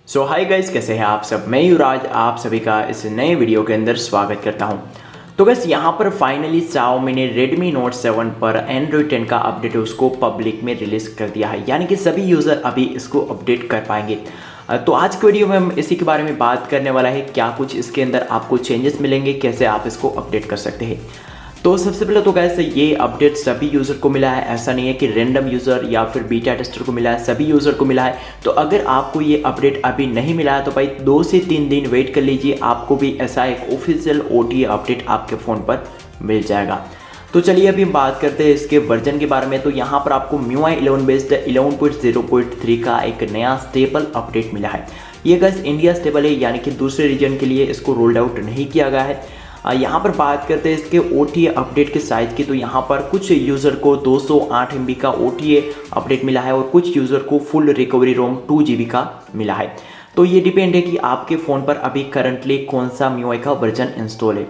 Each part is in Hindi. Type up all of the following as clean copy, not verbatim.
सो हाय गाइस, कैसे हैं आप सब। मैं युवराज आप सभी का इस नए वीडियो के अंदर स्वागत करता हूं। तो गाइस यहाँ पर फाइनली Xiaomi ने Redmi Note 7 पर Android 10 का अपडेट उसको पब्लिक में रिलीज कर दिया है, यानी कि सभी यूज़र अभी इसको अपडेट कर पाएंगे। तो आज के वीडियो में हम इसी के बारे में बात करने वाला है, क्या कुछ इसके अंदर आपको चेंजेस मिलेंगे, कैसे आप इसको अपडेट कर सकते हैं। तो सबसे पहले तो गाइस ये अपडेट सभी यूज़र को मिला है, ऐसा नहीं है कि रैंडम यूज़र या फिर बीटा टेस्टर को मिला है, सभी यूज़र को मिला है। तो अगर आपको ये अपडेट अभी नहीं मिला है तो भाई 2 से 3 दिन वेट कर लीजिए, आपको भी ऐसा एक ऑफिशियल OTA अपडेट आपके फ़ोन पर मिल जाएगा। तो चलिए अभी हम बात करते हैं इसके वर्जन के बारे में। तो यहाँ पर आपको MIUI 11 बेस्ड 11.0.3 का एक नया स्टेबल अपडेट मिला है। ये गाइस इंडिया स्टेबल है, यानी कि दूसरे रीजन के लिए इसको रोल्ड आउट नहीं किया गया है। यहाँ पर बात करते हैं इसके OTA अपडेट के साइज़ की। तो यहाँ पर कुछ यूज़र को 208 MB का OTA अपडेट मिला है और कुछ यूज़र को फुल रिकवरी रोम 2 GB का मिला है। तो ये डिपेंड है कि आपके फ़ोन पर अभी करंटली कौन सा MIUI का वर्जन इंस्टॉल है।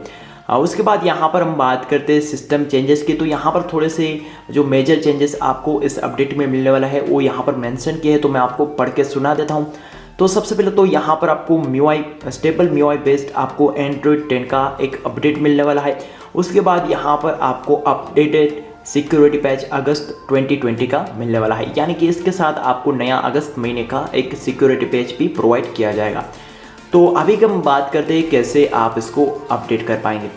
उसके बाद यहाँ पर हम बात करते हैं सिस्टम चेंजेस की। तो यहाँ पर थोड़े से जो मेजर चेंजेस आपको इस अपडेट में मिलने वाला है वो यहाँ पर मेंशन किए हैं, तो मैं आपको पढ़ के सुना देता हूँ। तो सबसे पहले तो यहाँ पर आपको स्टेबल MIUI बेस्ड आपको Android 10 का एक अपडेट मिलने वाला है। उसके बाद यहाँ पर आपको अपडेटेड सिक्योरिटी पैच अगस्त 2020 का मिलने वाला है, यानी कि इसके साथ आपको नया अगस्त महीने का एक सिक्योरिटी पैच भी प्रोवाइड किया जाएगा। तो अभी हम बात करते हैं कैसे आप इसको अपडेट कर पाएंगे।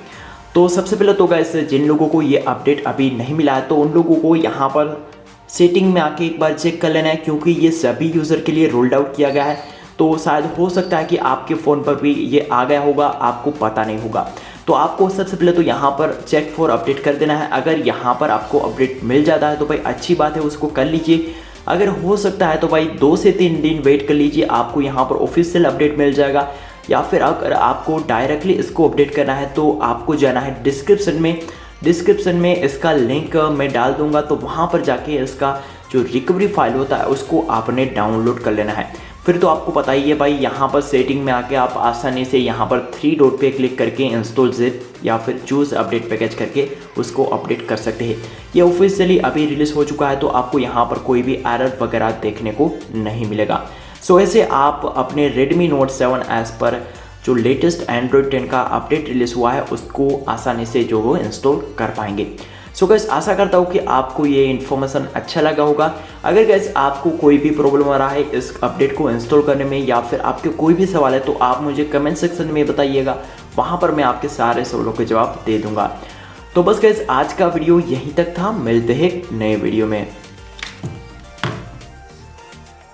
तो सबसे पहले तो गाइस जिन लोगों को ये अपडेट अभी नहीं मिला है तो उन लोगों को यहाँ पर सेटिंग में आके एक बार चेक कर लेना है, क्योंकि ये सभी यूज़र के लिए रोल्ड आउट किया गया है। तो शायद हो सकता है कि आपके फ़ोन पर भी ये आ गया होगा, आपको पता नहीं होगा। तो आपको सबसे पहले तो यहाँ पर चेक फॉर अपडेट कर देना है। अगर यहाँ पर आपको अपडेट मिल जाता है तो भाई अच्छी बात है, उसको कर लीजिए। अगर हो सकता है तो भाई 2 से 3 दिन वेट कर लीजिए, आपको यहाँ पर ऑफिशियल अपडेट मिल जाएगा। या फिर अगर आपको डायरेक्टली इसको अपडेट करना है तो आपको जाना है डिस्क्रिप्शन में इसका लिंक मैं डाल दूंगा। तो वहाँ पर जाके इसका जो रिकवरी फाइल होता है उसको आपने डाउनलोड कर लेना है। फिर तो आपको पता ही है भाई, यहाँ पर सेटिंग में आके आप आसानी से यहाँ पर 3 डॉट पे क्लिक करके इंस्टॉल जिप या फिर चूज़ अपडेट पैकेज करके उसको अपडेट कर सकते हैं। ये ऑफिशियली अभी रिलीज़ हो चुका है, तो आपको यहाँ पर कोई भी एरर वगैरह देखने को नहीं मिलेगा। सो ऐसे आप अपने Redmi Note 7S पर जो लेटेस्ट Android 10 का अपडेट रिलीज़ हुआ है उसको आसानी से जो हो इंस्टॉल कर पाएंगे। सो गाइस आशा करता हूँ कि आपको ये इन्फॉर्मेशन अच्छा लगा होगा। अगर गाइस आपको कोई भी प्रॉब्लम आ रहा है इस अपडेट को इंस्टॉल करने में या फिर आपके कोई भी सवाल है तो आप मुझे कमेंट सेक्शन में बताइएगा, वहाँ पर मैं आपके सारे सवालों के जवाब दे दूँगा। तो बस गाइस आज का वीडियो यहीं तक था, मिलते हैं नए वीडियो में।